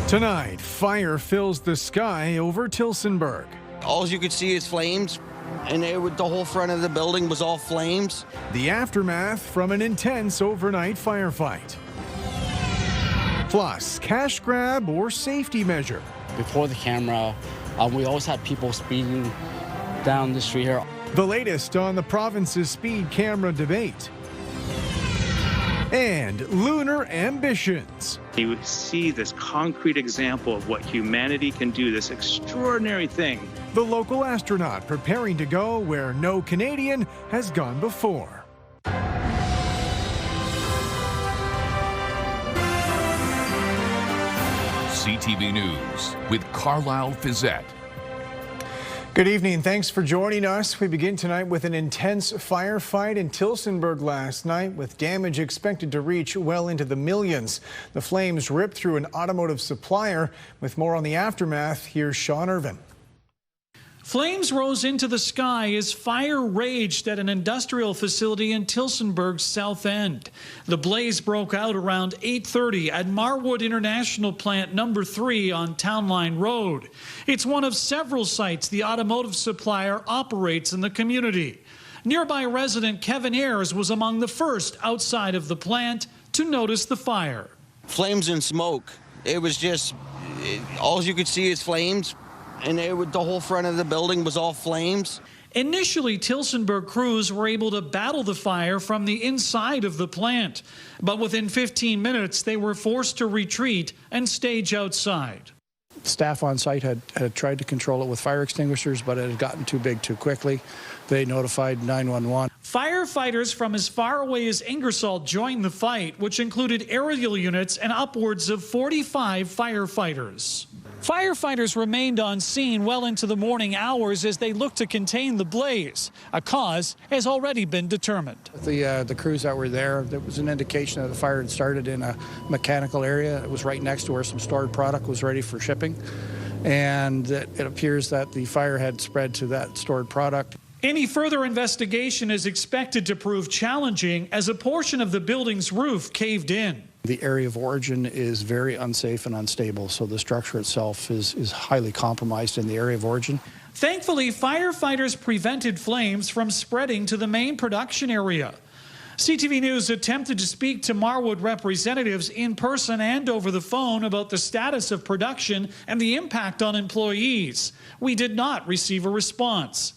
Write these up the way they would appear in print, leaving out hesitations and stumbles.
Tonight, fire fills the sky over Tillsonburg. All you could see is flames, and the whole front of the building was all flames. The aftermath from an intense overnight firefight. Plus, cash grab or safety measure. Before the camera, we always had people speeding down the street here. The latest on the province's speed camera debate. And lunar ambitions. You see this concrete example of what humanity can do, this extraordinary thing. The local astronaut preparing to go where no Canadian has gone before. CTV News with Carlyle Fiset. Good evening. Thanks for joining us. We begin tonight with an intense firefight in Tillsonburg last night, with damage expected to reach well into the millions. The flames ripped through an automotive supplier. With more on the aftermath, here's Sean Irvin. Flames rose into the sky as fire raged at an industrial facility in Tillsonburg's south end. The blaze broke out around 8:30 at Marwood International Plant number 3 on Town Line Road. It's one of several sites the automotive supplier operates in the community. Nearby resident Kevin Ayers was among the first outside of the plant to notice the fire. Flames and smoke. It was just, all you could see is flames. And the whole front of the building was all flames. Initially, Tillsonburg crews were able to battle the fire from the inside of the plant. But within 15 minutes, they were forced to retreat and stage outside. Staff on site had tried to control it with fire extinguishers, but it had gotten too big too quickly. They notified 911. Firefighters from as far away as Ingersoll joined the fight, which included aerial units and upwards of 45 firefighters. Firefighters remained on scene well into the morning hours as they looked to contain the blaze. A cause has already been determined. The crews that were there was an indication that the fire had started in a mechanical area. It was right next to where some stored product was ready for shipping. And it appears that the fire had spread to that stored product. Any further investigation is expected to prove challenging as a portion of the building's roof caved in. The area of origin is very unsafe and unstable, so the structure itself is highly compromised in the area of origin. Thankfully, firefighters prevented flames from spreading to the main production area. CTV News attempted to speak to Marwood representatives in person and over the phone about the status of production and the impact on employees. We did not receive a response.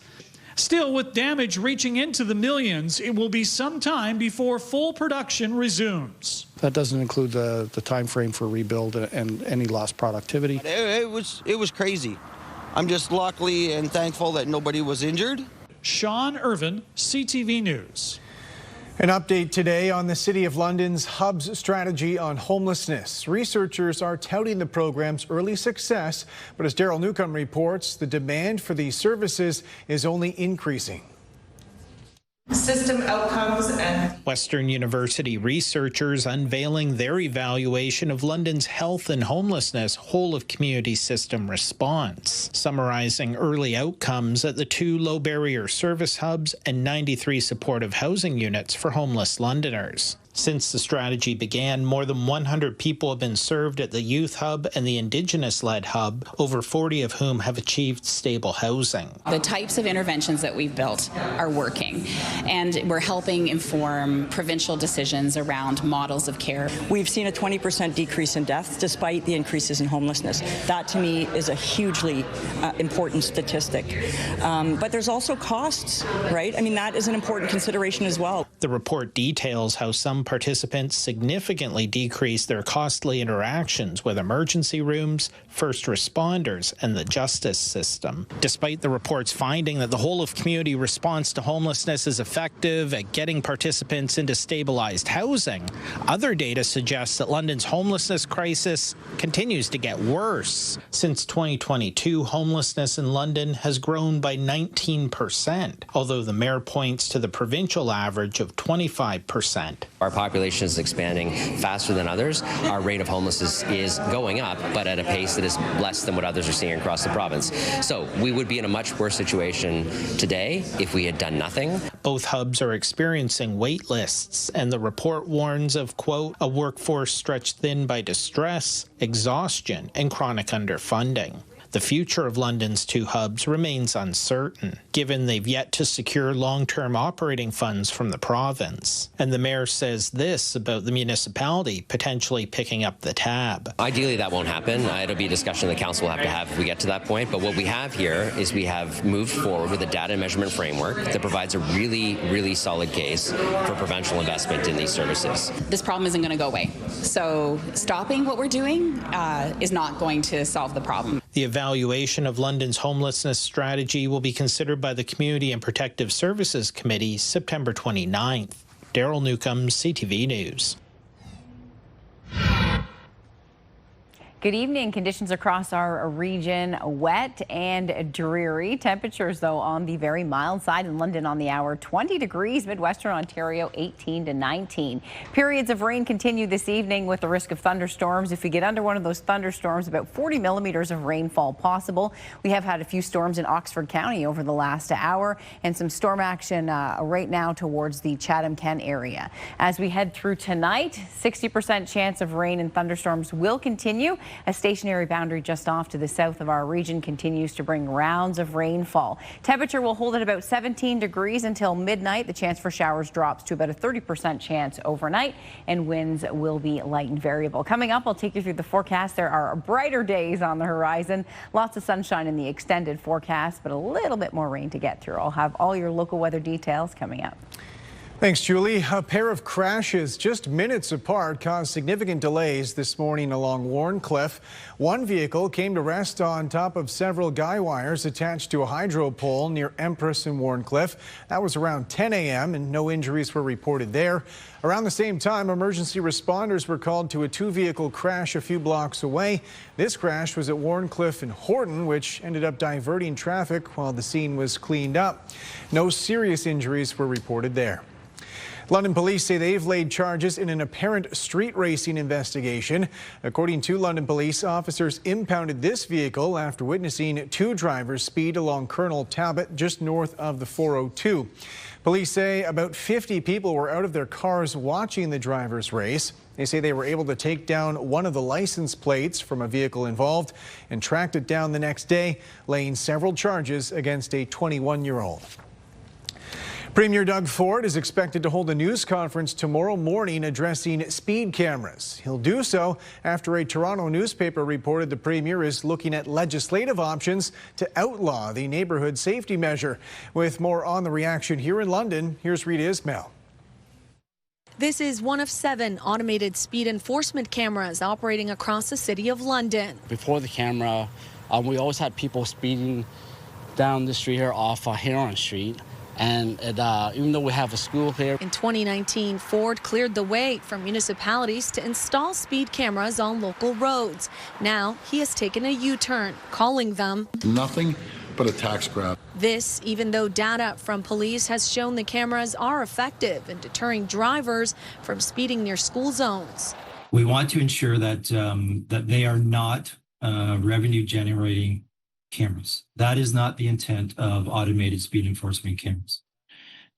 Still, with damage reaching into the millions, it will be some time before full production resumes. That doesn't include the time frame for rebuild and any lost productivity. It was crazy. I'm just lucky and thankful that nobody was injured. Sean Irvin, CTV News. An update today on the City of London's Hub's strategy on homelessness. Researchers are touting the program's early success, but as Daryl Newcomb reports, the demand for these services is only increasing. System outcomes and Western University researchers unveiling their evaluation of London's health and homelessness whole-of-community system response, summarizing early outcomes at the 2 low-barrier service hubs and 93 supportive housing units for homeless Londoners. Since the strategy began, more than 100 people have been served at the Youth Hub and the Indigenous-led Hub, over 40 of whom have achieved stable housing. The types of interventions that we've built are working, and we're helping inform provincial decisions around models of care. We've seen a 20% decrease in deaths despite the increases in homelessness. That, to me, is a hugely important statistic. But there's also costs, right? I mean, that is an important consideration as well. The report details how some participants significantly decreased their costly interactions with emergency rooms, first responders, and the justice system. Despite the report's finding that the whole-of-community response to homelessness is effective at getting participants into stabilized housing, other data suggests that London's homelessness crisis continues to get worse. Since 2022, homelessness in London has grown by 19%, although the mayor points to the provincial average of 25%. Our population is expanding faster than others, our rate of homelessness is going up, but at a pace that is less than what others are seeing across the province. So we would be in a much worse situation today if we had done nothing. Both hubs are experiencing wait lists, and the report warns of, quote, a workforce stretched thin by distress, exhaustion, and chronic underfunding. The future of London's two hubs remains uncertain, given they've yet to secure long-term operating funds from the province. And the mayor says this about the municipality potentially picking up the tab. Ideally, that won't happen. It'll be a discussion the council will have to have if we get to that point. But what we have here is we have moved forward with a data measurement framework that provides a really, really solid case for provincial investment in these services. This problem isn't going to go away. So stopping what we're doing is not going to solve the problem. The evaluation of London's homelessness strategy will be considered by the Community and Protective Services Committee September 29th. Daryl Newcomb, CTV News. Good evening. Conditions across our region wet and dreary. Temperatures, though, on the very mild side in London on the hour. 20 degrees, Midwestern Ontario 18 to 19. Periods of rain continue this evening with the risk of thunderstorms. If we get under one of those thunderstorms, about 40 millimeters of rainfall possible. We have had a few storms in Oxford County over the last hour and some storm action right now towards the Chatham-Kent area. As we head through tonight, 60% chance of rain and thunderstorms will continue. A stationary boundary just off to the south of our region continues to bring rounds of rainfall. Temperature will hold at about 17 degrees until midnight. The chance for showers drops to about a 30% chance overnight, and winds will be light and variable. Coming up, I'll take you through the forecast. There are brighter days on the horizon. Lots of sunshine in the extended forecast, but a little bit more rain to get through. I'll have all your local weather details coming up. Thanks, Julie. A pair of crashes just minutes apart caused significant delays this morning along Warncliffe. One vehicle came to rest on top of several guy wires attached to a hydro pole near Empress and Warncliffe. That was around 10 a.m. and no injuries were reported there. Around the same time, emergency responders were called to a two-vehicle crash a few blocks away. This crash was at Warncliffe and Horton, which ended up diverting traffic while the scene was cleaned up. No serious injuries were reported there. London police say they've laid charges in an apparent street racing investigation. According to London police, officers impounded this vehicle after witnessing two drivers speed along Colonel Talbot just north of the 402. Police say about 50 people were out of their cars watching the drivers race. They say they were able to take down one of the license plates from a vehicle involved and tracked it down the next day, laying several charges against a 21-year-old. Premier Doug Ford is expected to hold a news conference tomorrow morning addressing speed cameras. He'll do so after a Toronto newspaper reported the Premier is looking at legislative options to outlaw the neighborhood safety measure. With more on the reaction here in London, here's Rita Ismail. This is one of 7 automated speed enforcement cameras operating across the city of London. Before the camera, we always had people speeding down the street here off Heron Street. And even though we have a school here. In 2019, Ford cleared the way for municipalities to install speed cameras on local roads. Now he has taken a U-turn, calling them nothing but a tax grab. This, even though data from police has shown the cameras are effective in deterring drivers from speeding near school zones. We want to ensure that that they are not revenue generating cameras. That is not the intent of automated speed enforcement cameras.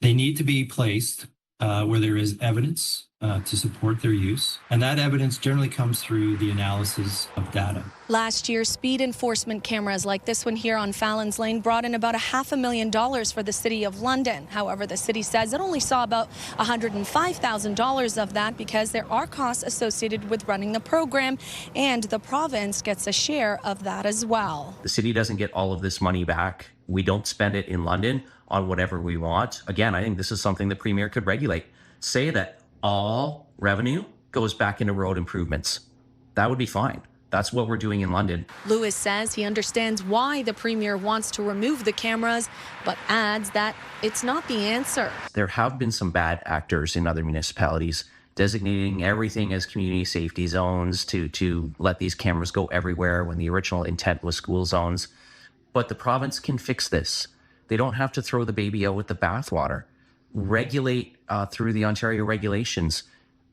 They need to be placed where there is evidence to support their use, and that evidence generally comes through the analysis of data. Last year, speed enforcement cameras like this one here on Fallon's Lane brought in about $500,000 for the City of London. However, the city says it only saw about $105,000 of that because there are costs associated with running the program, and the province gets a share of that as well. The city doesn't get all of this money back. We don't spend it in London on whatever we want. Again, I think this is something the Premier could regulate. Say that all revenue goes back into road improvements. That would be fine. That's what we're doing in London. Lewis says he understands why the Premier wants to remove the cameras, but adds that it's not the answer. There have been some bad actors in other municipalities designating everything as community safety zones to let these cameras go everywhere when the original intent was school zones. But the province can fix this. They don't have to throw the baby out with the bathwater. Regulate through the Ontario regulations.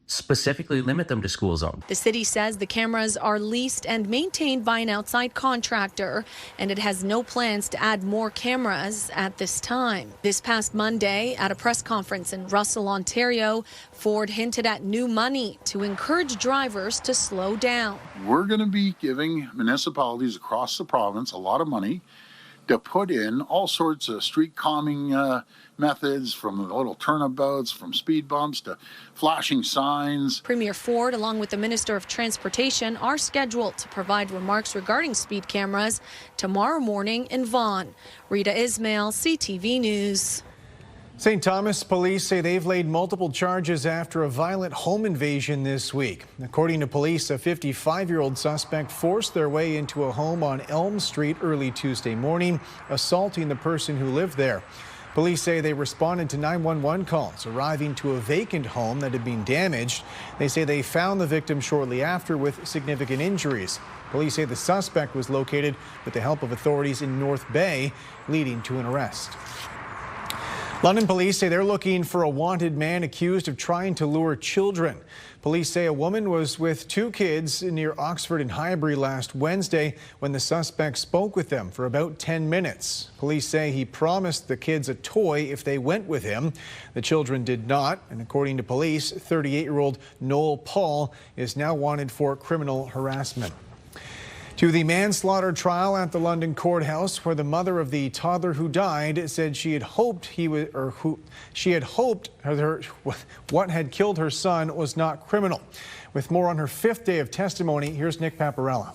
specifically limit them to school zone. The city says the cameras are leased and maintained by an outside contractor, and it has no plans to add more cameras at this time. This past Monday, at a press conference in Russell, Ontario, Ford hinted at new money to encourage drivers to slow down. We're going to be giving municipalities across the province a lot of money to put in all sorts of street calming methods, from little turnabouts, from speed bumps to flashing signs. Premier Ford, along with the Minister of Transportation, are scheduled to provide remarks regarding speed cameras tomorrow morning in Vaughan. Rita Ismail, CTV News. St. Thomas police say they've laid multiple charges after a violent home invasion this week. According to police, a 55-year-old suspect forced their way into a home on Elm Street early Tuesday morning, assaulting the person who lived there. Police say they responded to 911 calls, arriving to a vacant home that had been damaged. They say they found the victim shortly after with significant injuries. Police say the suspect was located with the help of authorities in North Bay, leading to an arrest. London police say they're looking for a wanted man accused of trying to lure children. Police say a woman was with two kids near Oxford and Highbury last Wednesday when the suspect spoke with them for about 10 minutes. Police say he promised the kids a toy if they went with him. The children did not, and according to police, 38-year-old Noel Paul is now wanted for criminal harassment. To the manslaughter trial at the London courthouse, where the mother of the toddler who died said she had hoped what had killed her son was not criminal. With more on her fifth day of testimony, here's Nick Paparella.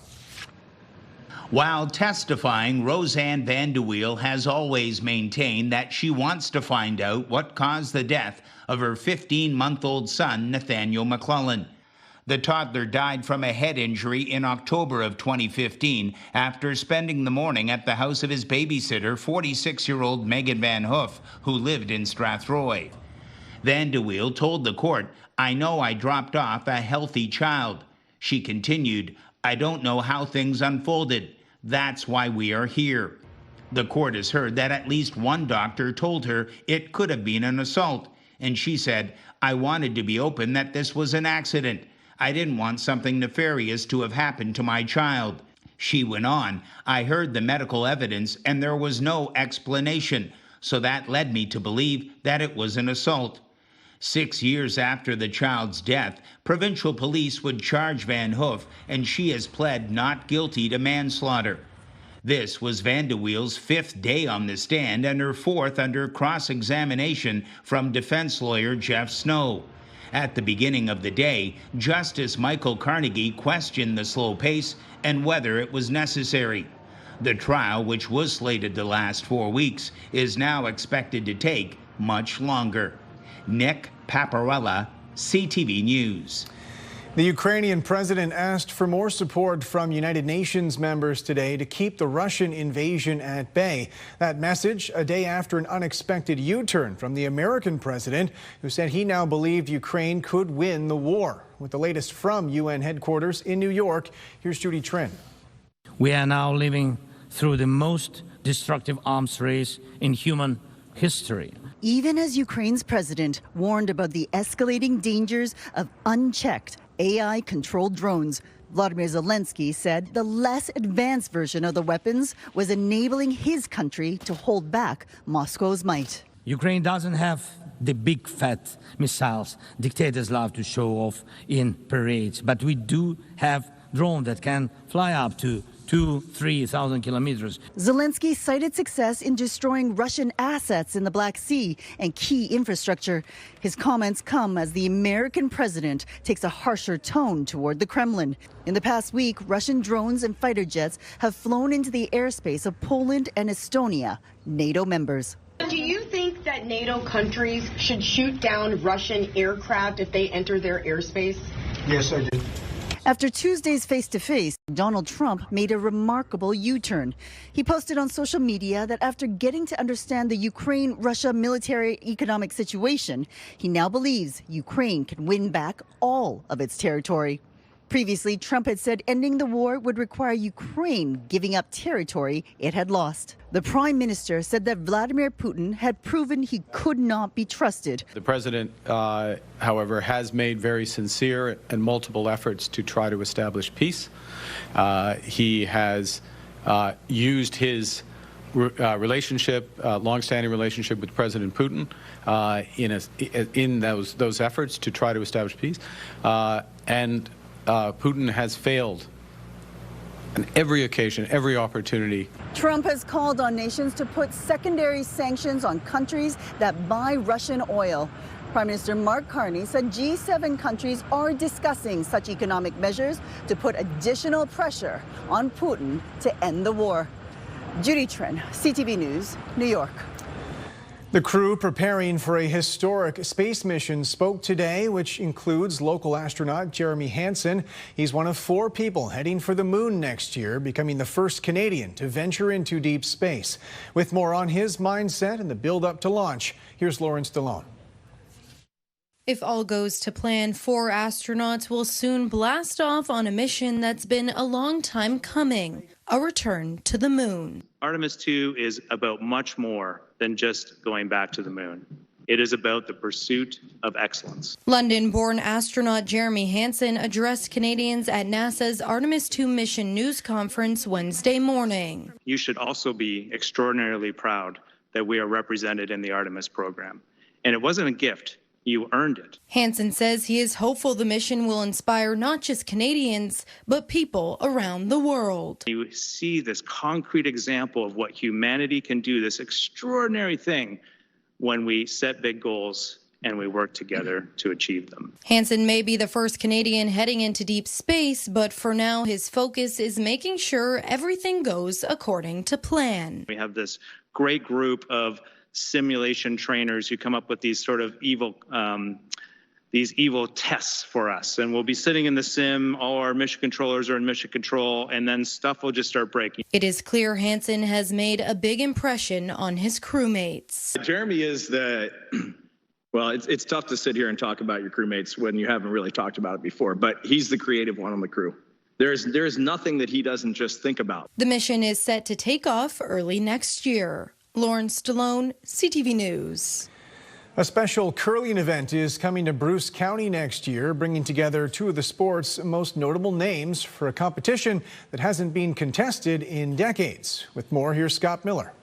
While testifying, Roseanne Vanderweel has always maintained that she wants to find out what caused the death of her 15-month-old son, Nathaniel McClellan. The toddler died from a head injury in October of 2015 after spending the morning at the house of his babysitter, 46-year-old Megan Van Hoof, who lived in Strathroy. Vanderweel told the court, "I know I dropped off a healthy child." She continued, "I don't know how things unfolded. That's why we are here." The court has heard that at least one doctor told her it could have been an assault, and she said, "I wanted to be open that this was an accident. I didn't want something nefarious to have happened to my child." She went on, "I heard the medical evidence and there was no explanation, so that led me to believe that it was an assault." 6 years after the child's death, provincial police would charge Van Hoof, and she has pled not guilty to manslaughter. This was Vanderweel's fifth day on the stand and her fourth under cross-examination from defense lawyer Jeff Snow. At the beginning of the day, Justice Michael Carnegie questioned the slow pace and whether it was necessary. The trial, which was slated to last 4 weeks, is now expected to take much longer. Nick Paparella, CTV News. The Ukrainian president asked for more support from United Nations members today to keep the Russian invasion at bay. That message a day after an unexpected U-turn from the American president, who said he now believed Ukraine could win the war. With the latest from UN headquarters in New York, here's Judy Trin. We are now living through the most destructive arms race in human history. Even as Ukraine's president warned about the escalating dangers of unchecked AI-controlled drones, Vladimir Zelensky said the less advanced version of the weapons was enabling his country to hold back Moscow's might. Ukraine doesn't have the big fat missiles dictators love to show off in parades, but we do have drones that can fly up to 2,000-3,000 kilometers. Zelensky cited success in destroying Russian assets in the Black Sea and key infrastructure. His comments come as the American president takes a harsher tone toward the Kremlin. In the past week, Russian drones and fighter jets have flown into the airspace of Poland and Estonia, NATO members. Do you think that NATO countries should shoot down Russian aircraft if they enter their airspace? Yes, I do. After Tuesday's face-to-face, Donald Trump made a remarkable U-turn. He posted on social media that after getting to understand the Ukraine-Russia military-economic situation, he now believes Ukraine can win back all of its territory. Previously, Trump had said ending the war would require Ukraine giving up territory it had lost. The prime minister said that Vladimir Putin had proven he could not be trusted. The president, however, has made very sincere and multiple efforts to try to establish peace. He has used his long-standing relationship with President Putin in those efforts to try to establish peace, and Putin has failed on every occasion, every opportunity. Trump has called on nations to put secondary sanctions on countries that buy Russian oil. Prime Minister Mark Carney said G7 countries are discussing such economic measures to put additional pressure on Putin to end the war. Judy Trin, CTV News, New York. The crew preparing for a historic space mission spoke today, which includes local astronaut Jeremy Hansen. He's one of 4 people heading for the moon next year, becoming the first Canadian to venture into deep space. With more on his mindset and the build-up to launch, here's Lauren Stallone. If all goes to plan, 4 astronauts will soon blast off on a mission that's been a long time coming, a return to the moon. Artemis 2 is about much more than just going back to the moon. It is about the pursuit of excellence. London-born astronaut Jeremy Hansen addressed Canadians at NASA's Artemis 2 mission news conference Wednesday morning. You should also be extraordinarily proud that we are represented in the Artemis program. And it wasn't a gift. You earned it. Hansen says he is hopeful the mission will inspire not just Canadians, but people around the world. You see this concrete example of what humanity can do, this extraordinary thing, when we set big goals and we work together to achieve them. Hansen may be the first Canadian heading into deep space, but for now his focus is making sure everything goes according to plan. We have this great group of simulation trainers who come up with these sort of evil tests for us, and we'll be sitting in the sim. All our mission controllers are in mission control, and then stuff will just start breaking. It is clear Hansen has made a big impression on his crewmates. Jeremy is well, it's tough to sit here and talk about your crewmates when you haven't really talked about it before, but he's the creative one on the crew. There's nothing that he doesn't just think about. The mission is set to take off early next year. Lauren Stallone, CTV News. A special curling event is coming to Bruce County next year, bringing together 2 of the sport's most notable names for a competition that hasn't been contested in decades. With more, here's Scott Miller.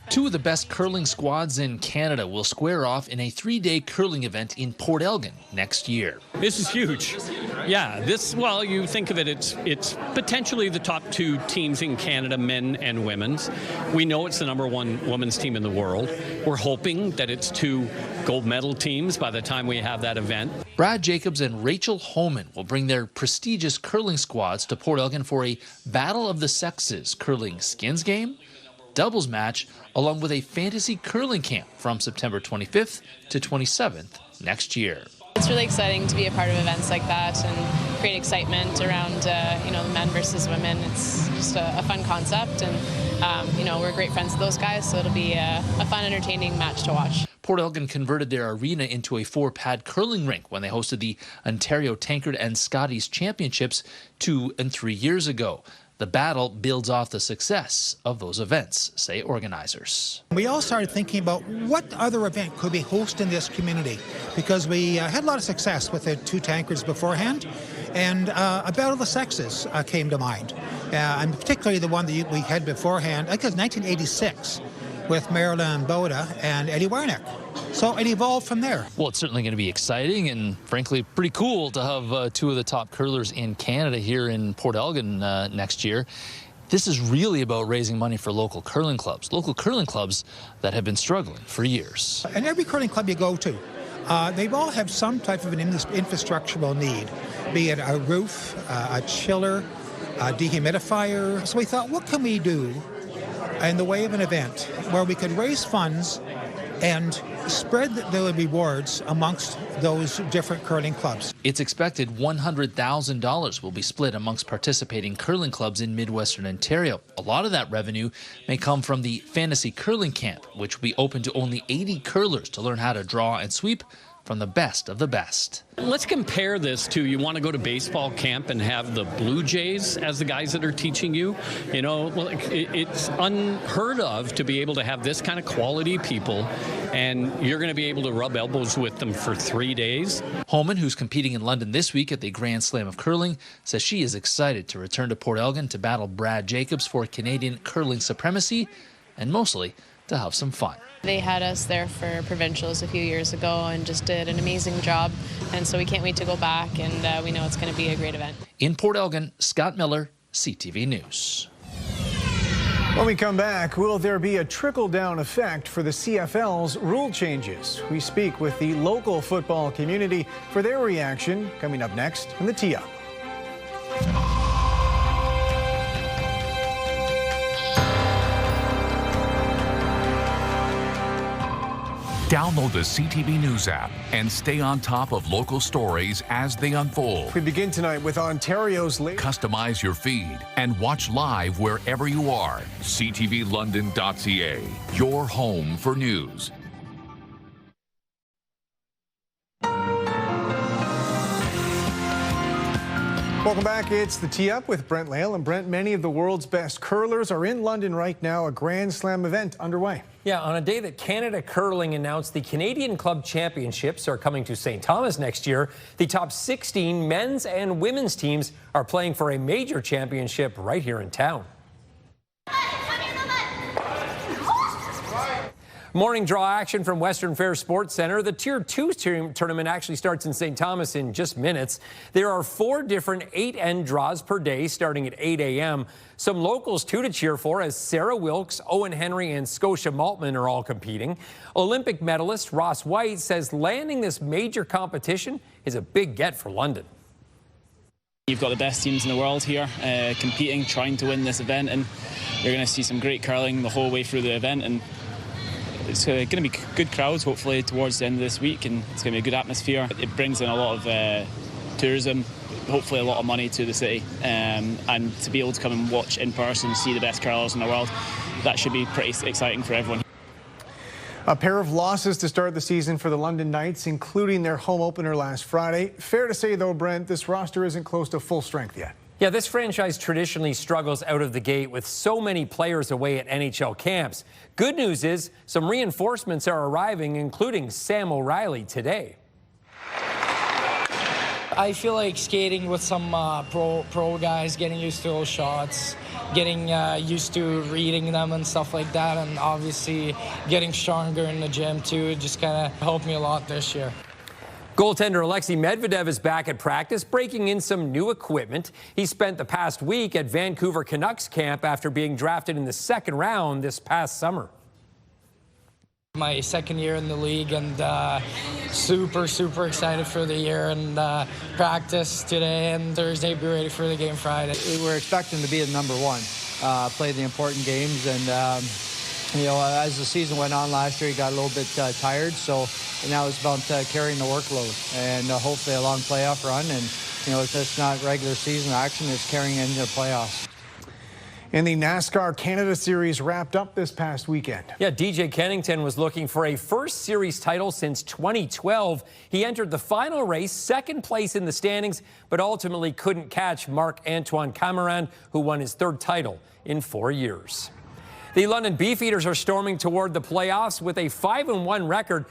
2 of the best curling squads in Canada will square off in a 3-day curling event in Port Elgin next year. This is huge. Yeah, well, you think of it, it's potentially the top 2 teams in Canada, men and women's. We know it's the #1 women's team in the world. We're hoping that it's 2 gold medal teams by the time we have that event. Brad Jacobs and Rachel Homan will bring their prestigious curling squads to Port Elgin for a Battle of the Sexes curling skins game, doubles match, along with a fantasy curling camp from September 25th to 27th next year. It's really exciting to be a part of events like that and create excitement around, the men versus women. It's just a fun concept, and, we're great friends with those guys, so it'll be a fun, entertaining match to watch. Port Elgin converted their arena into a 4-pad curling rink when they hosted the Ontario Tankard and Scotties Championships 2 and 3 years ago. The battle builds off the success of those events, say organizers. We all started thinking about what other event could we host in this community, because we had a lot of success with the 2 tankards beforehand, and a Battle of the Sexes came to mind, and particularly the one that we had beforehand, I think it was 1986, with Marilyn Boda and Eddie Warnock. So it evolved from there. Well, it's certainly going to be exciting and, frankly, pretty cool to have 2 of the top curlers in Canada here in Port Elgin next year. This is really about raising money for local curling clubs that have been struggling for years. And every curling club you go to, they all have some type of an infrastructural need, be it a roof, a chiller, a dehumidifier. So we thought, what can we do in the way of an event where we could raise funds and spread the rewards amongst those different curling clubs. It's expected $100,000 will be split amongst participating curling clubs in Midwestern Ontario. A lot of that revenue may come from the Fantasy Curling Camp, which will be open to only 80 curlers to learn how to draw and sweep from the best of the best. Let's compare this to, you want to go to baseball camp and have the Blue Jays as the guys that are teaching you. You know, it's unheard of to be able to have this kind of quality people, and you're going to be able to rub elbows with them for 3 days. Holman, who's competing in London this week at the Grand Slam of Curling, says she is excited to return to Port Elgin to battle Brad Jacobs for Canadian curling supremacy, and mostly to have some fun. They had us there for provincials a few years ago and just did an amazing job, and so we can't wait to go back, and we know it's going to be a great event. In Port Elgin, Scott Miller, CTV News. When we come back, will there be a trickle-down effect for the CFL's rule changes? We speak with the local football community for their reaction, coming up next in the Tee Up. Download the CTV News app and stay on top of local stories as they unfold. We begin tonight with Ontario's latest. Customize your feed and watch live wherever you are. CTVLondon.ca, your home for news. Welcome back. It's the Tee Up with Brent Lail. And Brent, many of the world's best curlers are in London right now, a Grand Slam event underway. Yeah, on a day that Canada Curling announced the Canadian Club Championships are coming to St. Thomas next year, the top 16 men's and women's teams are playing for a major championship right here in town. Morning draw action from Western Fair Sports Center. The Tier 2 tournament actually starts in St. Thomas in just minutes. There are 4 different 8-end draws per day starting at 8 a.m. Some locals too to cheer for, as Sarah Wilkes, Owen Henry and Scotia Maltman are all competing. Olympic medalist Ross White says landing this major competition is a big get for London. You've got the best teams in the world here competing, trying to win this event, and you're going to see some great curling the whole way through the event. And it's going to be good crowds, hopefully, towards the end of this week, and it's going to be a good atmosphere. It brings in a lot of tourism, hopefully a lot of money to the city, and to be able to come and watch in person, see the best curlers in the world, that should be pretty exciting for everyone. A pair of losses to start the season for the London Knights, including their home opener last Friday. Fair to say, though, Brent, this roster isn't close to full strength yet. Yeah, this franchise traditionally struggles out of the gate with so many players away at NHL camps. Good news is some reinforcements are arriving, including Sam O'Reilly today. I feel like skating with some pro guys, getting used to those shots, getting used to reading them and stuff like that, and obviously getting stronger in the gym too. Just kind of helped me a lot this year. Goaltender Alexei Medvedev is back at practice, breaking in some new equipment. He spent the past week at Vancouver Canucks camp after being drafted in the 2nd round this past summer. My 2nd year in the league, and super excited for the year, and practice today and Thursday, be ready for the game Friday. We were expecting to be the number 1, play the important games, and you know, as the season went on last year, he got a little bit tired, so now it's about carrying the workload and hopefully a long playoff run. And, you know, it's just not regular season action, it's carrying into the playoffs. And the NASCAR Canada Series wrapped up this past weekend. Yeah, DJ Kennington was looking for a first series title since 2012. He entered the final race, 2nd place in the standings, but ultimately couldn't catch Marc-Antoine Cameron, who won his 3rd title in 4 years. The London Beefeaters are storming toward the playoffs with a 5-1 record.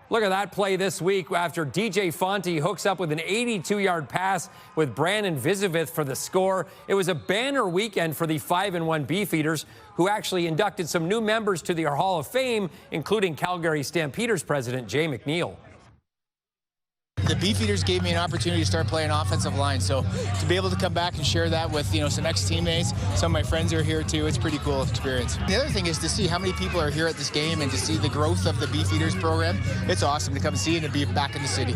Look at that play this week after DJ Fonte hooks up with an 82-yard pass with Brandon Visovith for the score. It was a banner weekend for the 5-1 Beefeaters, who actually inducted some new members to their Hall of Fame, including Calgary Stampeders president Jay McNeil. The Beefeaters gave me an opportunity to start playing offensive line, so to be able to come back and share that with, you know, some ex-teammates, some of my friends are here too, it's a pretty cool experience. The other thing is to see how many people are here at this game and to see the growth of the Beefeaters program. It's awesome to come see it and be back in the city.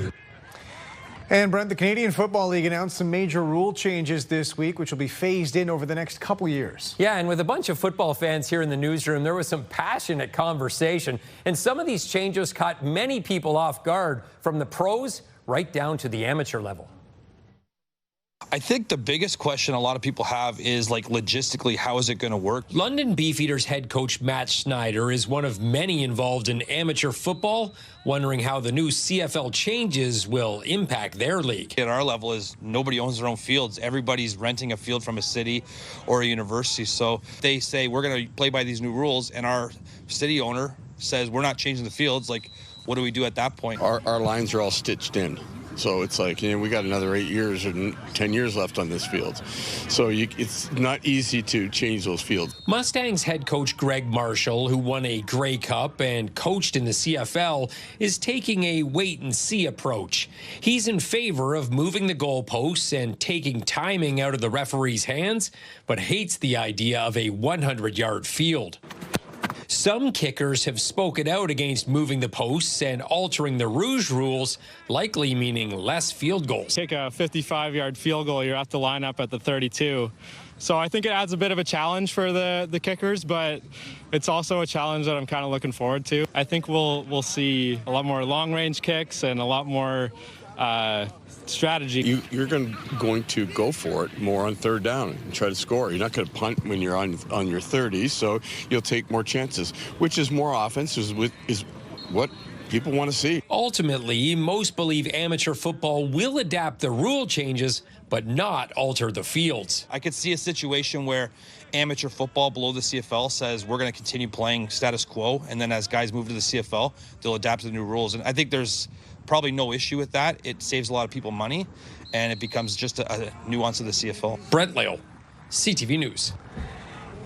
And Brent, the Canadian Football League announced some major rule changes this week, which will be phased in over the next couple years. Yeah, and with a bunch of football fans here in the newsroom, there was some passionate conversation, and some of these changes caught many people off guard, from the pros right down to the amateur level. I think the biggest question a lot of people have is, like, logistically, how is it going to work? London Beefeaters head coach Matt Snyder is one of many involved in amateur football, wondering how the new CFL changes will impact their league. At our level is nobody owns their own fields. Everybody's renting a field from a city or a university. So they say we're going to play by these new rules, and our city owner says we're not changing the fields. Like, what do we do at that point? Our lines are all stitched in. So it's like, we got another 8 years or 10 years left on this field. So it's not easy to change those fields. Mustangs head coach Greg Marshall, who won a Grey Cup and coached in the CFL, is taking a wait-and-see approach. He's in favor of moving the goalposts and taking timing out of the referee's hands, but hates the idea of a 100-yard field. Some kickers have spoken out against moving the posts and altering the Rouge rules, likely meaning less field goals. Take a 55-yard field goal, you're at the lineup at the 32. So I think it adds a bit of a challenge for the kickers, but it's also a challenge that I'm kind of looking forward to. I think we'll see a lot more long-range kicks and a lot more strategy. You're going to go for it more on third down and try to score. You're not going to punt when you're on your 30s, so you'll take more chances, which is more offense, is what people want to see. Ultimately, most believe amateur football will adapt the rule changes, but not alter the fields. I could see a situation where amateur football below the CFL says we're going to continue playing status quo, and then as guys move to the CFL, they'll adapt to the new rules. And I think there's probably no issue with that. It saves a lot of people money, and it becomes just a nuance of the CFL. Brent Lale, CTV News.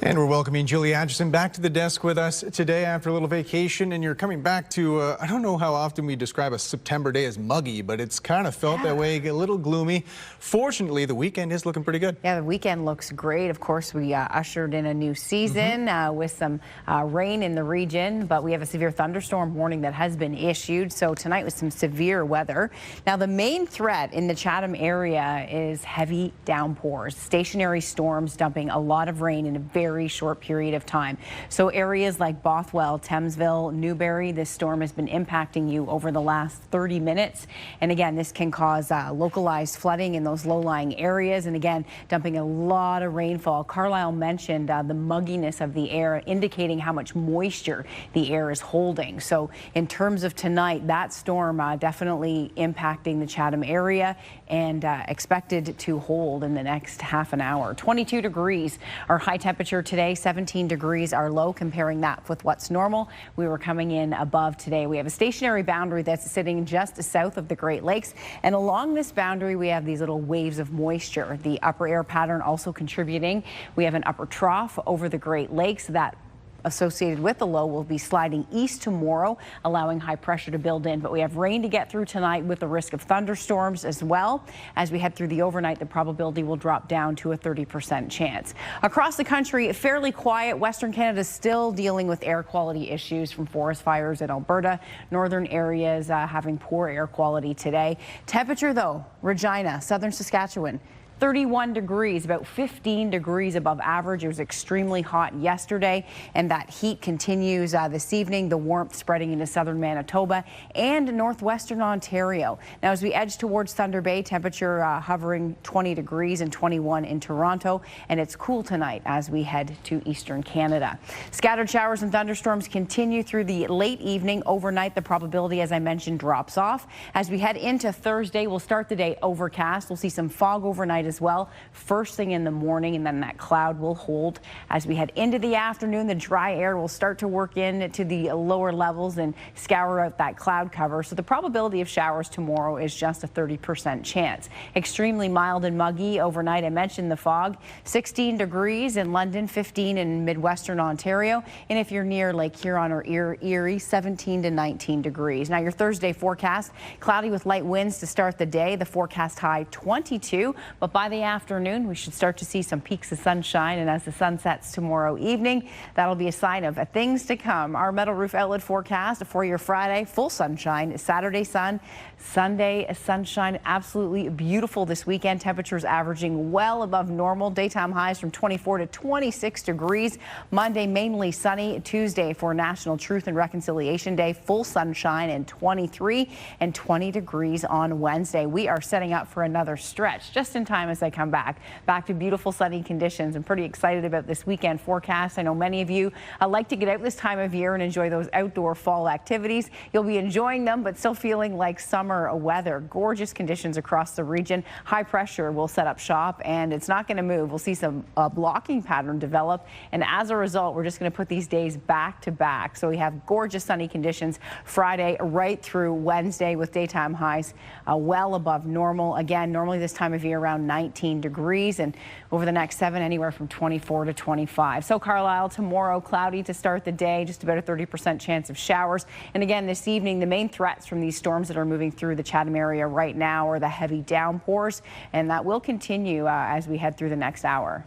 And we're welcoming Julie Atchison back to the desk with us today after a little vacation. And you're coming back to, I don't know how often we describe a September day as muggy, but it's kind of felt that way, a little gloomy. Fortunately, the weekend is looking pretty good. Yeah, the weekend looks great. Of course, we ushered in a new season with some rain in the region, but we have a severe thunderstorm warning that has been issued. So tonight was some severe weather. Now, the main threat in the Chatham area is heavy downpours, stationary storms dumping a lot of rain in a very short period of time. So areas like Bothwell, Thamesville, Newberry, this storm has been impacting you over the last 30 minutes. And again, this can cause localized flooding in those low-lying areas. And again, dumping a lot of rainfall. Carlyle mentioned the mugginess of the air, indicating how much moisture the air is holding. So in terms of tonight, that storm definitely impacting the Chatham area and expected to hold in the next half an hour. 22 degrees, our high temperature today, 17 degrees our low. Comparing that with what's normal, we were coming in above today. We have a stationary boundary that's sitting just south of the Great Lakes, and along this boundary we have these little waves of moisture. The upper air pattern also contributing. We have an upper trough over the Great Lakes that associated with the low will be sliding east tomorrow, allowing high pressure to build in. But we have rain to get through tonight with the risk of thunderstorms as well. As we head through the overnight, the probability will drop down to a 30% chance. Across the country, fairly quiet. Western Canada is still dealing with air quality issues from forest fires in Alberta. Northern areas having poor air quality today. Temperature, though, Regina, southern Saskatchewan, 31 degrees, about 15 degrees above average. It was extremely hot yesterday, and that heat continues this evening. The warmth spreading into southern Manitoba and northwestern Ontario. Now, as we edge towards Thunder Bay, temperature hovering 20 degrees and 21 in Toronto, and it's cool tonight as we head to eastern Canada. Scattered showers and thunderstorms continue through the late evening. Overnight, the probability, as I mentioned, drops off. As we head into Thursday, we'll start the day overcast. We'll see some fog overnight as well, first thing in the morning, and then that cloud will hold. As we head into the afternoon, the dry air will start to work in to the lower levels and scour out that cloud cover. So the probability of showers tomorrow is just a 30% chance. Extremely mild and muggy overnight. I mentioned the fog. 16 degrees in London, 15 in Midwestern Ontario, and if you're near Lake Huron or Erie, 17 to 19 degrees. Now, your Thursday forecast, cloudy with light winds to start the day. The forecast high 22, but by the afternoon, we should start to see some peaks of sunshine, and as the sun sets tomorrow evening, that'll be a sign of things to come. Our Metal Roof Outlet forecast for your Friday, full sunshine, Saturday sun, Sunday sunshine, absolutely beautiful this weekend. Temperatures averaging well above normal. Daytime highs from 24 to 26 degrees. Monday, mainly sunny. Tuesday for National Truth and Reconciliation Day, full sunshine and 23 and 20 degrees on Wednesday. We are setting up for another stretch just in time time as I come back. Back to beautiful sunny conditions. I'm pretty excited about this weekend forecast. I know many of you like to get out this time of year and enjoy those outdoor fall activities. You'll be enjoying them, but still feeling like summer weather. Gorgeous conditions across the region. High pressure will set up shop, and it's not going to move. We'll see some blocking pattern develop, and as a result, we're just going to put these days back to back. So we have gorgeous sunny conditions Friday right through Wednesday with daytime highs well above normal. Again, normally this time of year around 19 degrees, and over the next 7 anywhere from 24 to 25. So Carlyle, tomorrow cloudy to start the day, just about a 30% chance of showers. And again, this evening, the main threats from these storms that are moving through the Chatham area right now are the heavy downpours, and that will continue as we head through the next hour.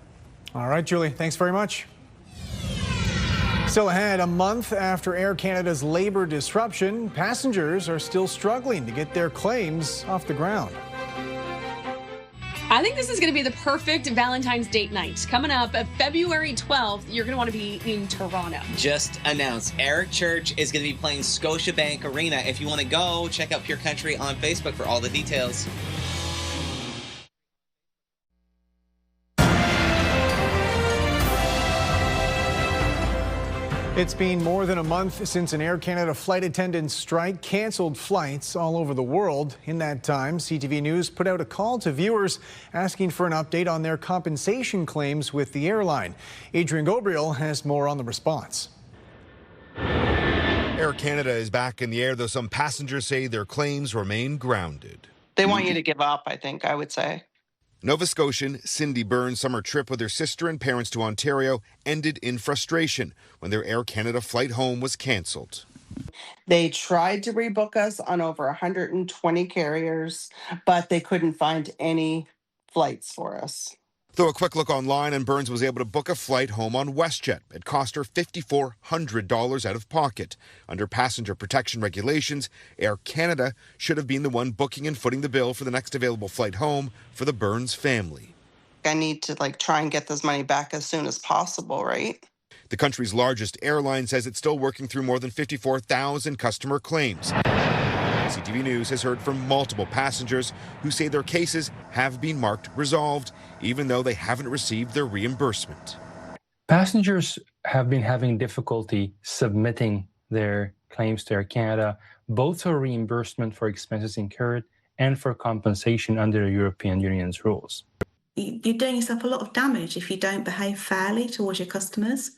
All right, Julie, thanks very much. Still ahead, a month after Air Canada's labor disruption, passengers are still struggling to get their claims off the ground. I think this is going to be the perfect Valentine's date night. Coming up February 12th, you're going to want to be in Toronto. Just announced, Eric Church is going to be playing Scotiabank Arena. If you want to go, check out Pure Country on Facebook for all the details. It's been more than a month since an Air Canada flight attendant strike canceled flights all over the world. In that time, CTV News put out a call to viewers asking for an update on their compensation claims with the airline. Adrian Gabriel has more on the response. Air Canada is back in the air, though some passengers say their claims remain grounded. They want you to give up, I think, I would say. Nova Scotian Cindy Byrne's summer trip with her sister and parents to Ontario ended in frustration when their Air Canada flight home was cancelled. They tried to rebook us on over 120 carriers, but they couldn't find any flights for us. Though a quick look online, and Burns was able to book a flight home on WestJet. It cost her $5,400 out of pocket. Under passenger protection regulations, Air Canada should have been the one booking and footing the bill for the next available flight home for the Burns family. I need to try and get this money back as soon as possible, right? The country's largest airline says it's still working through more than 54,000 customer claims. CTV News has heard from multiple passengers who say their cases have been marked resolved, even though they haven't received their reimbursement. Passengers have been having difficulty submitting their claims to Air Canada, both for reimbursement for expenses incurred and for compensation under the European Union's rules. You're doing yourself a lot of damage if you don't behave fairly towards your customers.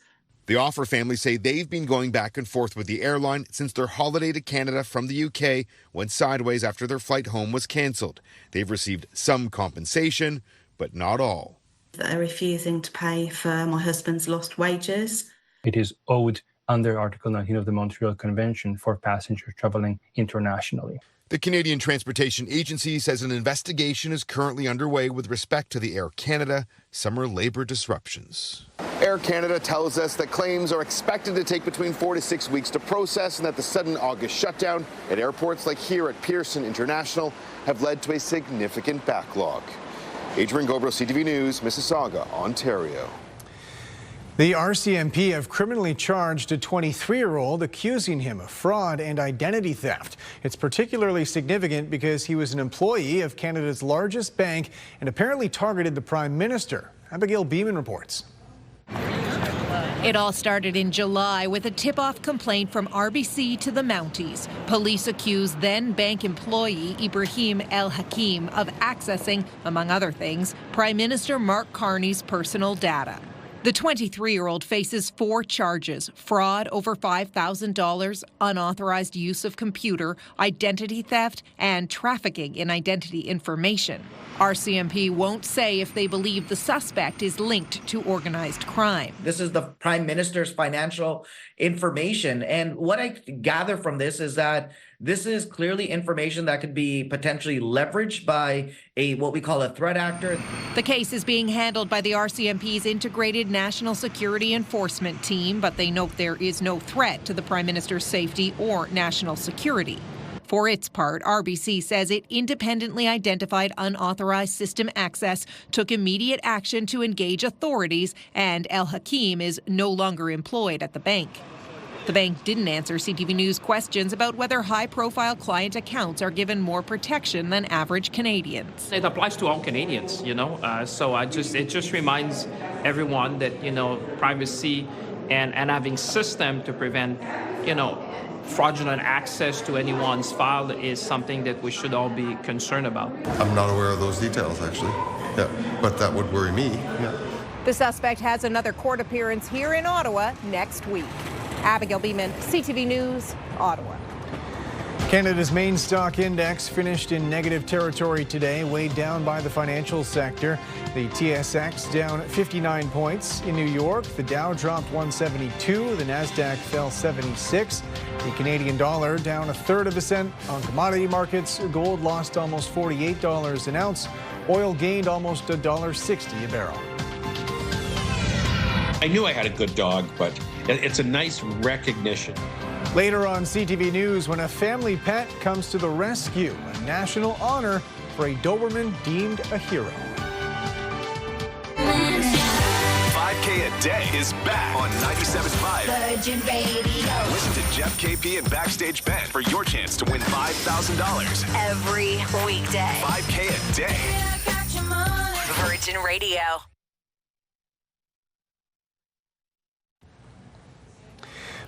The Offer family say they've been going back and forth with the airline since their holiday to Canada from the UK went sideways after their flight home was cancelled. They've received some compensation, but not all. They're refusing to pay for my husband's lost wages. It is owed under Article 19 of the Montreal Convention for passengers traveling internationally. The Canadian Transportation Agency says an investigation is currently underway with respect to the Air Canada summer labor disruptions. Air Canada tells us that claims are expected to take between 4 to 6 weeks to process, and that the sudden August shutdown at airports like here at Pearson International have led to a significant backlog. Adrian Gabriel, CTV News, Mississauga, Ontario. The RCMP have criminally charged a 23-year-old accusing him of fraud and identity theft. It's particularly significant because he was an employee of Canada's largest bank and apparently targeted the Prime Minister. Abigail Beeman reports. It all started in July with a tip-off complaint from RBC to the Mounties. Police accused then bank employee Ibrahim El Hakim of accessing, among other things, Prime Minister Mark Carney's personal data. The 23-year-old faces 4 charges: fraud over $5,000, unauthorized use of computer, identity theft, and trafficking in identity information. RCMP won't say if they believe the suspect is linked to organized crime. This is the Prime Minister's financial information. And what I gather from this is that this is clearly information that could be potentially leveraged by what we call a threat actor. The case is being handled by the RCMP's Integrated National Security Enforcement Team, but they note there is no threat to the Prime Minister's safety or national security. For its part, RBC says it independently identified unauthorized system access, took immediate action to engage authorities, and El Hakim is no longer employed at the bank. The bank didn't answer CTV News questions about whether high-profile client accounts are given more protection than average Canadians. It applies to all Canadians, so it just reminds everyone that, privacy and having system to prevent, fraudulent access to anyone's file is something that we should all be concerned about. I'm not aware of those details, actually. Yeah, but that would worry me. Yeah. The suspect has another court appearance here in Ottawa next week. Abigail Beeman, CTV News, Ottawa. Canada's main stock index finished in negative territory today, weighed down by the financial sector. The TSX down 59 points. In New York, the Dow dropped 172, the Nasdaq fell 76. The Canadian dollar down 1/3 of a cent. On commodity markets, gold lost almost $48 an ounce. Oil gained almost $1.60 a barrel. I knew I had a good dog, but it's a nice recognition. Later on CTV News, when a family pet comes to the rescue, a national honor for a Doberman deemed a hero. 5K a day is back on 97.5 Virgin Radio. Listen to Jeff, KP, and Backstage Ben for your chance to win $5,000 Every weekday. 5K a day. Virgin Radio.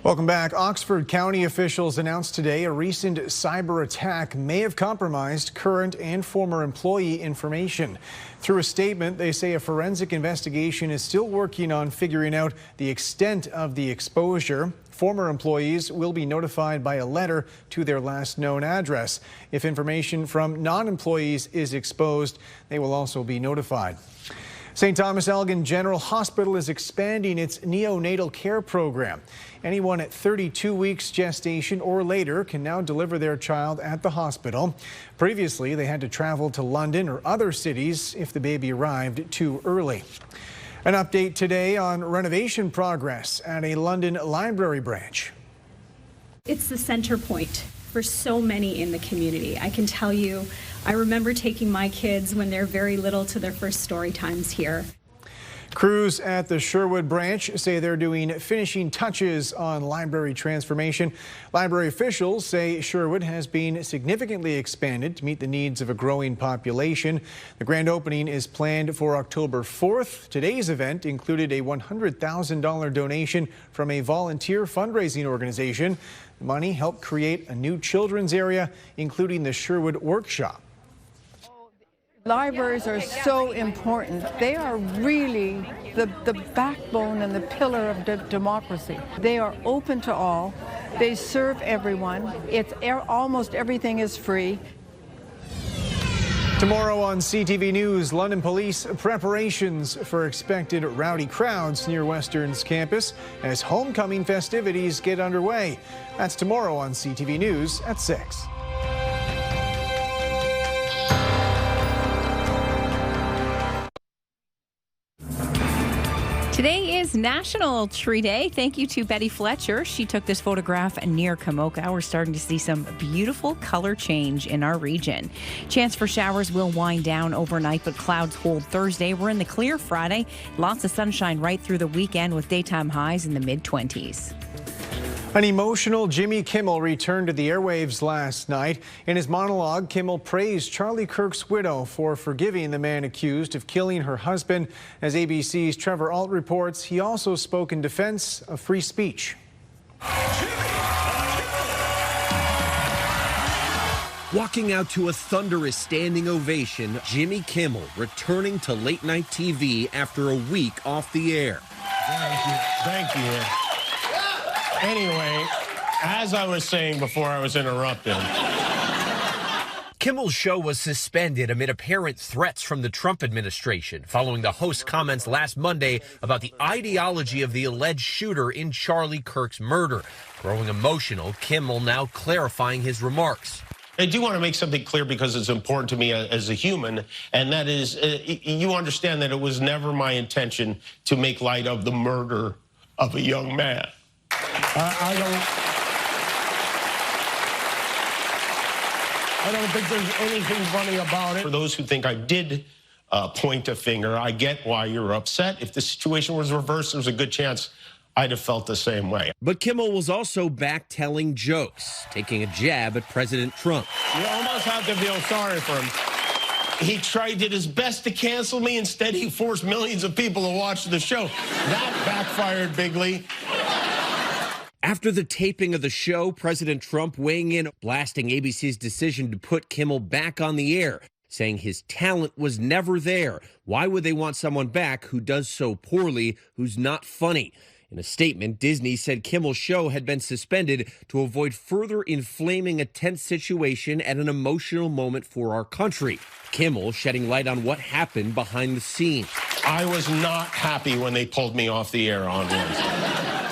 Welcome back. Oxford County officials announced today a recent cyber attack may have compromised current and former employee information. Through a statement, they say a forensic investigation is still working on figuring out the extent of the exposure. Former employees will be notified by a letter to their last known address. If information from non-employees is exposed, they will also be notified. St. Thomas Elgin General Hospital is expanding its neonatal care program. Anyone at 32 weeks gestation or later can now deliver their child at the hospital. Previously, they had to travel to London or other cities if the baby arrived too early. An update today on renovation progress at a London library branch. It's the center point for so many in the community. I can tell you, I remember taking my kids when they're very little to their first story times here. Crews at the Sherwood branch say they're doing finishing touches on library transformation. Library officials say Sherwood has been significantly expanded to meet the needs of a growing population. The grand opening is planned for October 4th. Today's event included a $100,000 donation from a volunteer fundraising organization. The money helped create a new children's area, including the Sherwood Workshop. Libraries are so important. They are really the backbone and the pillar of democracy. They are open to all. They serve everyone. Almost everything is free. Tomorrow on CTV News, London police preparations for expected rowdy crowds near Western's campus as homecoming festivities get underway. That's tomorrow on CTV News at 6. Today is National Tree Day. Thank you to Betty Fletcher. She took this photograph near Kamoka. We're starting to see some beautiful color change in our region. Chance for showers will wind down overnight, but clouds hold Thursday. We're in the clear Friday. Lots of sunshine right through the weekend with daytime highs in the mid-20s. An emotional Jimmy Kimmel returned to the airwaves last night. In his monologue, Kimmel praised Charlie Kirk's widow for forgiving the man accused of killing her husband. As ABC's Trevor Alt reports, he also spoke in defense of free speech. Walking out to a thunderous standing ovation, Jimmy Kimmel returning to late-night TV after a week off the air. Thank you. Anyway, as I was saying before I was interrupted. Kimmel's show was suspended amid apparent threats from the Trump administration following the host's comments last Monday about the ideology of the alleged shooter in Charlie Kirk's murder. Growing emotional, Kimmel now clarifying his remarks. I do want to make something clear because it's important to me as a human, and that is, you understand that it was never my intention to make light of the murder of a young man. I don't think there's anything funny about it. For those who think I did point a finger, I get why you're upset. If the situation was reversed, there's a good chance I'd have felt the same way. But Kimmel was also back telling jokes, taking a jab at President Trump. You almost have to feel sorry for him. He did his best to cancel me. Instead, he forced millions of people to watch the show. That backfired bigly. After the taping of the show, President Trump weighing in, blasting ABC's decision to put Kimmel back on the air, saying his talent was never there. Why would they want someone back who does so poorly, who's not funny? In a statement, Disney said Kimmel's show had been suspended to avoid further inflaming a tense situation at an emotional moment for our country. Kimmel shedding light on what happened behind the scenes. I was not happy when they pulled me off the air on Wednesday.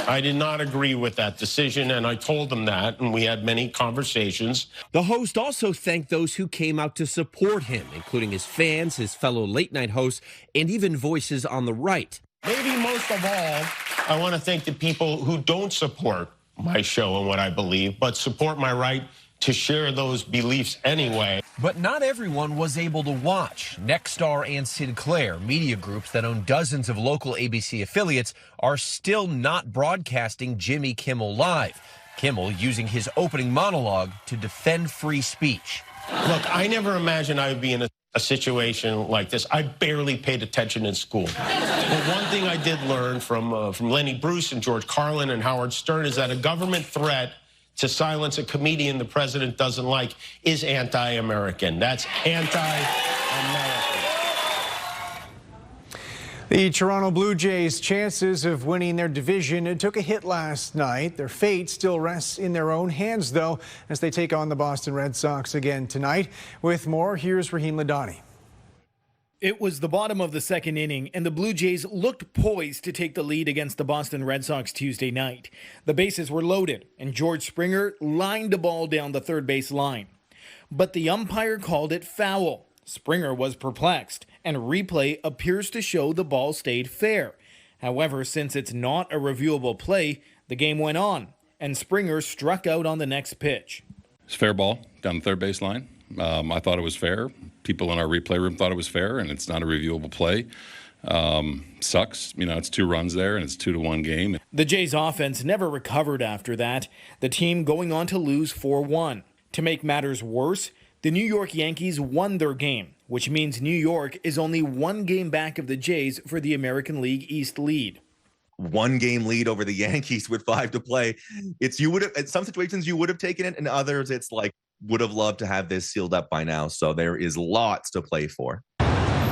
I did not agree with that decision, and I told them that, and we had many conversations. The host also thanked those who came out to support him, including his fans, his fellow late-night hosts, and even voices on the right. Maybe most of all, I want to thank the people who don't support my show and what I believe, but support my right to share those beliefs anyway. But not everyone was able to watch. Nexstar and Sinclair, media groups that own dozens of local ABC affiliates, are still not broadcasting Jimmy Kimmel Live. Kimmel using his opening monologue to defend free speech. Look, I never imagined I would be in a situation like this. I barely paid attention in school. But one thing I did learn from Lenny Bruce and George Carlin and Howard Stern is that a government threat to silence a comedian the president doesn't like is anti-American. That's anti-American. The Toronto Blue Jays' chances of winning their division took a hit last night. Their fate still rests in their own hands, though, as they take on the Boston Red Sox again tonight. With more, here's Raheem Ladani. It was the bottom of the second inning, and the Blue Jays looked poised to take the lead against the Boston Red Sox Tuesday night. The bases were loaded, and George Springer lined the ball down the third base line. But the umpire called it foul. Springer was perplexed, and replay appears to show the ball stayed fair. However, since it's not a reviewable play, the game went on, and Springer struck out on the next pitch. It's fair ball down the third base line. I thought it was fair. People in our replay room thought it was fair, and it's not a reviewable play. Sucks. It's 2 runs there, and it's 2-1 game. The Jays' offense never recovered after that, the team going on to lose 4-1. To make matters worse, the New York Yankees won their game, which means New York is only 1 game back of the Jays for the American League East lead. 1 game lead over the Yankees with 5 to play. You would have, in some situations you would have taken it, and others it's like would have loved to have this sealed up by now. So there is lots to play for.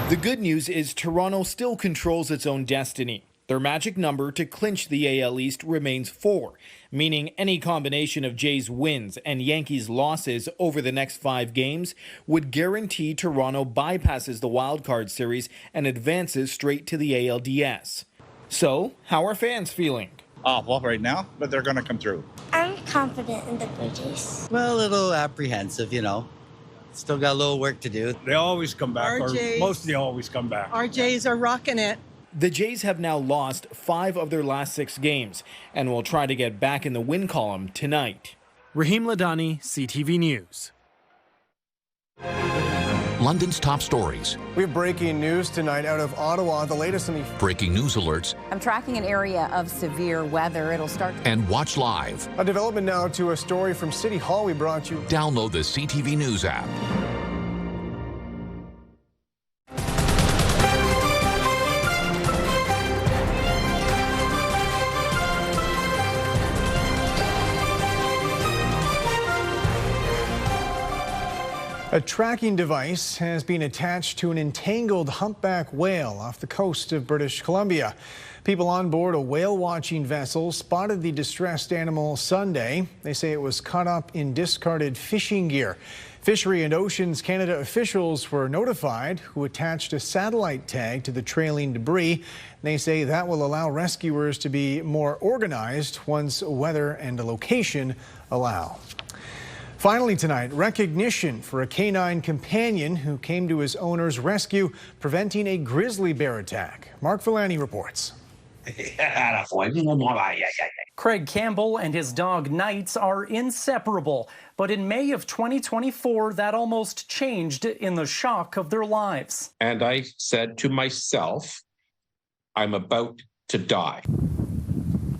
The good news is Toronto still controls its own destiny. Their magic number to clinch the AL East remains 4, meaning any combination of Jays wins and Yankees losses over the next 5 games would guarantee Toronto bypasses the wildcard series and advances straight to the ALDS. So, how are fans feeling? Well, right now, but they're going to come through. I'm confident in the Blue Jays. Well, a little apprehensive, Still got a little work to do. They always come back, or mostly always come back. Our Jays are rocking it. The Jays have now lost 5 of their last 6 games and will try to get back in the win column tonight. Raheem Ladani, CTV News. London's top stories. We have breaking news tonight out of Ottawa. The latest on the breaking news alerts. I'm tracking an area of severe weather. It'll start. And watch live. A development now to a story from City Hall we brought you. Download the CTV News app. A tracking device has been attached to an entangled humpback whale off the coast of British Columbia. People on board a whale watching vessel spotted the distressed animal Sunday. They say it was caught up in discarded fishing gear. Fishery and Oceans Canada officials were notified, who attached a satellite tag to the trailing debris. They say that will allow rescuers to be more organized once weather and a location allow. Finally tonight, recognition for a canine companion who came to his owner's rescue, preventing a grizzly bear attack. Mark Villani reports. Craig Campbell and his dog Knights are inseparable, but in May of 2024, that almost changed in the shock of their lives. And I said to myself, I'm about to die.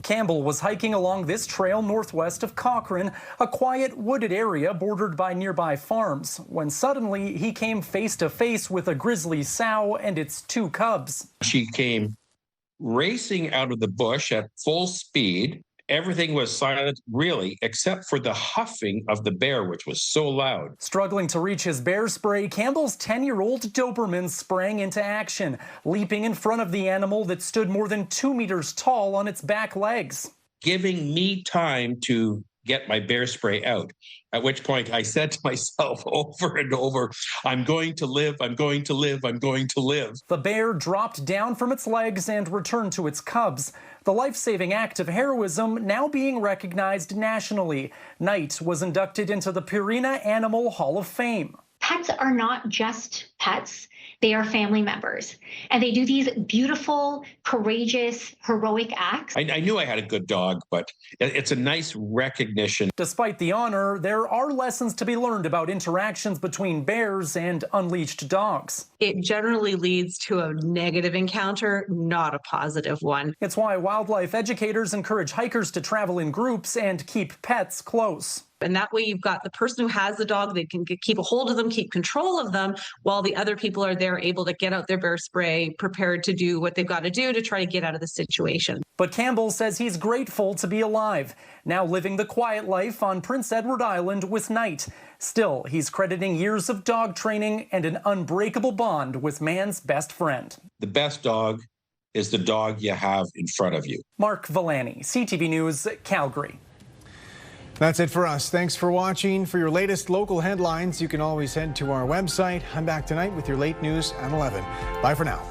Campbell was hiking along this trail northwest of Cochrane, a quiet wooded area bordered by nearby farms, when suddenly he came face to face with a grizzly sow and its 2 cubs. She came racing out of the bush at full speed. Everything was silent, really, except for the huffing of the bear, which was so loud. Struggling to reach his bear spray, Campbell's 10-year-old Doberman sprang into action, leaping in front of the animal that stood more than 2 meters tall on its back legs. Giving me time to get my bear spray out, at which point I said to myself over and over, I'm going to live, I'm going to live, I'm going to live. The bear dropped down from its legs and returned to its cubs. The life-saving act of heroism now being recognized nationally. Knight was inducted into the Purina Animal Hall of Fame. Pets are not just pets. They are family members. And they do these beautiful, courageous, heroic acts. I knew I had a good dog, but it's a nice recognition. Despite the honor, there are lessons to be learned about interactions between bears and unleashed dogs. It generally leads to a negative encounter, not a positive one. It's why wildlife educators encourage hikers to travel in groups and keep pets close. And that way you've got the person who has the dog, they can keep a hold of them, keep control of them, while the other people are there able to get out their bear spray, prepared to do what they've got to do to try to get out of the situation. But Campbell says he's grateful to be alive, now living the quiet life on Prince Edward Island with Knight. Still, he's crediting years of dog training and an unbreakable bond with man's best friend. The best dog is the dog you have in front of you. Mark Villani, CTV News, Calgary. That's it for us. Thanks for watching. For your latest local headlines, you can always head to our website. I'm back tonight with your late news at 11. Bye for now.